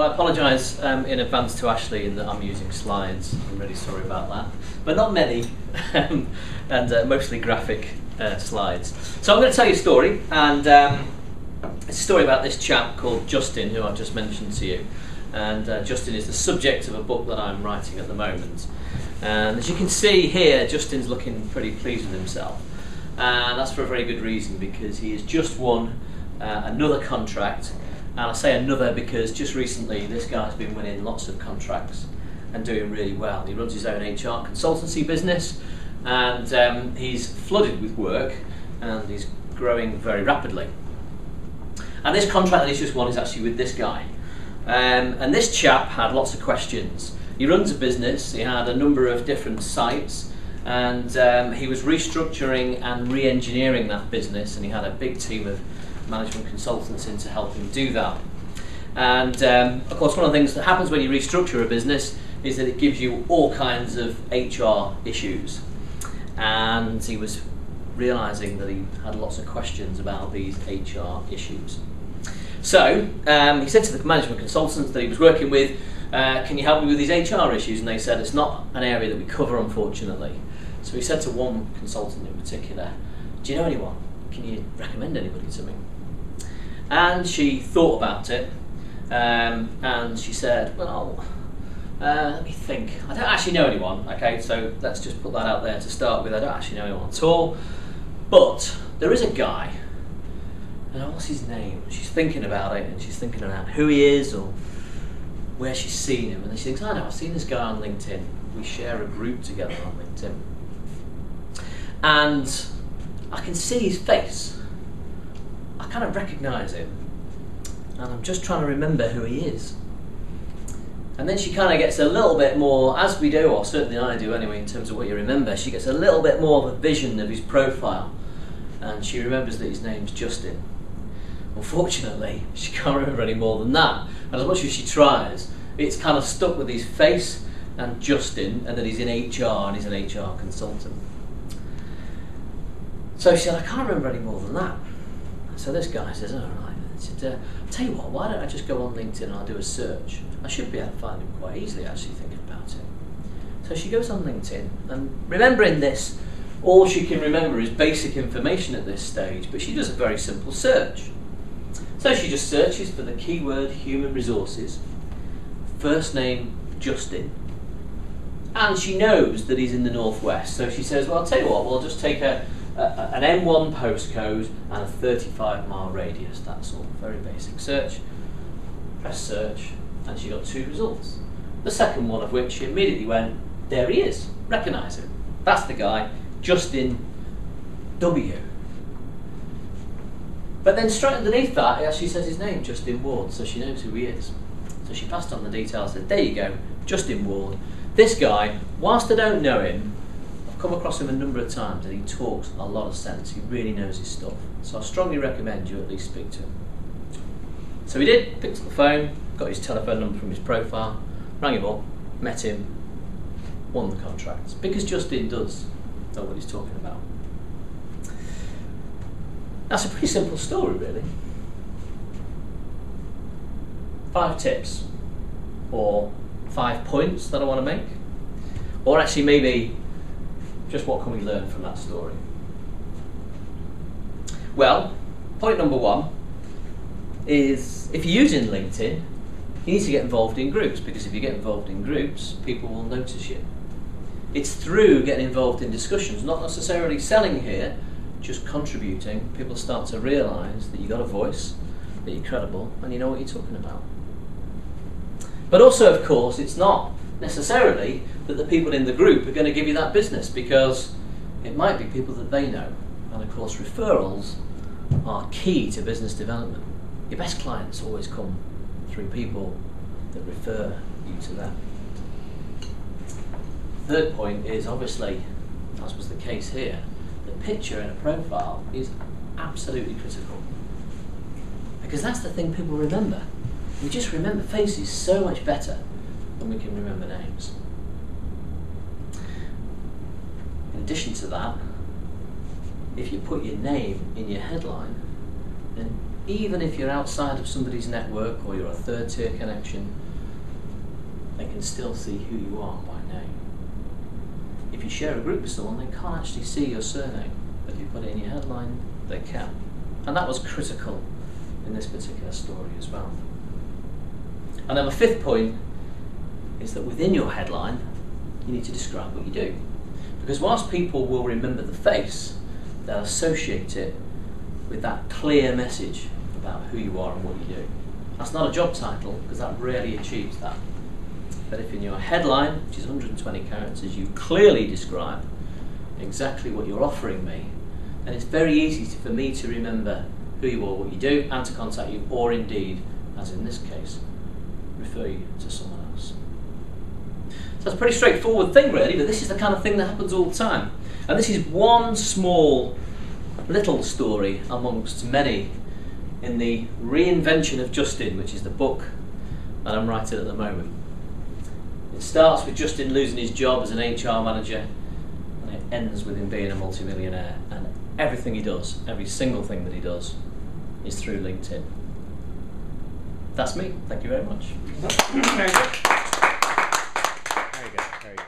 I apologise in advance to Ashley in that I'm using slides. I'm really sorry about that, but not many, and mostly graphic slides. So I'm going to tell you a story, and it's a story about this chap called Justin, who I've just mentioned to you. And Justin is the subject of a book that I'm writing at the moment. And as you can see here, Justin's looking pretty pleased with himself. And that's for a very good reason, because he has just won another contract. And I say another because just recently this guy's been winning lots of contracts and doing really well. He runs his own HR consultancy business, and he's flooded with work, and he's growing very rapidly. And this contract that he's just won is actually with this guy. And this chap had lots of questions. He runs a business, he had a number of different sites, and he was restructuring and re-engineering that business, and he had a big team of management consultants in to help him do that. And of course, one of the things that happens when you restructure a business is that it gives you all kinds of HR issues. And he was realising that he had lots of questions about these HR issues. So he said to the management consultants that he was working with, can you help me with these HR issues? And they said, it's not an area that we cover, unfortunately. So he said to one consultant in particular, do you know anyone? Can you recommend anybody to me? And she thought about it, and she said, well, let me think. I don't actually know anyone. Okay, so let's just put that out there to start with. I don't actually know anyone at all, but there is a guy. And what's his name? She's thinking about it, and she's thinking about who he is or where she's seen him. And then she thinks, I know, I've seen this guy on LinkedIn. We share a group together on LinkedIn. And I can see his face. I kind of recognise him. And I'm just trying to remember who he is. And then she kind of gets a little bit more, as we do, or certainly I do anyway, in terms of what you remember, she gets a little bit more of a vision of his profile. And she remembers that his name's Justin. Unfortunately, she can't remember any more than that. And as much as she tries, it's kind of stuck with his face and Justin, and that he's in HR and he's an HR consultant. So she said, I can't remember any more than that. So this guy says, all right. I said, I'll tell you what, why don't I just go on LinkedIn and I'll do a search. I should be able to find him quite easily, actually, thinking about it. So she goes on LinkedIn, and remembering this, all she can remember is basic information at this stage, but she does a very simple search. So she just searches for the keyword human resources, first name Justin, and she knows that he's in the northwest. So she says, well, I'll tell you what, we'll just take an M1 postcode and a 35-mile radius. That's all. Very basic search. Press search, and she got 2 results. The second one of which she immediately went, there he is, recognise him. That's the guy, Justin W. But then straight underneath that, it actually says his name, Justin Ward, so she knows who he is. So she passed on the details, said, there you go, Justin Ward. This guy, whilst I don't know him, I've come across him a number of times, and he talks a lot of sense. He really knows his stuff. So I strongly recommend you at least speak to him. So he did, picked up the phone, got his telephone number from his profile, rang him up, met him, won the contract. Because Justin does know what he's talking about. That's a pretty simple story, really. 5 tips, or 5 points that I want to make, or actually maybe just what can we learn from that story. Well, point number 1 is if you're using LinkedIn, you need to get involved in groups, because if you get involved in groups, people will notice you. It's through getting involved in discussions, not necessarily selling here, just contributing, people start to realise that you've got a voice, that you're credible, and you know what you're talking about. But also, of course, it's not necessarily that the people in the group are going to give you that business, because it might be people that they know. And of course, referrals are key to business development. Your best clients always come through people that refer you to them. Third point is, obviously, as was the case here, the picture in a profile is absolutely critical, because that's the thing people remember. We just remember faces so much better than we can remember names. In addition to that, if you put your name in your headline, then even if you're outside of somebody's network or you're a third-tier connection, they can still see who you are by name. If you share a group with someone, they can't actually see your surname, but if you put it in your headline, they can. And that was critical in this particular story as well. And then the fifth point is that within your headline, you need to describe what you do. Because whilst people will remember the face, they'll associate it with that clear message about who you are and what you do. That's not a job title, because that rarely achieves that. But if in your headline, which is 120 characters, you clearly describe exactly what you're offering me, then it's very easy for me to remember who you are, what you do, and to contact you, or indeed, as in this case, refer you to someone else. So it's a pretty straightforward thing really, but this is the kind of thing that happens all the time. And this is one small little story amongst many in the reinvention of Justin, which is the book that I'm writing at the moment. It starts with Justin losing his job as an HR manager, and it ends with him being a multimillionaire, and everything he does, every single thing that he does, is through LinkedIn. That's me. Thank you very much. Very good. Very good. Very good.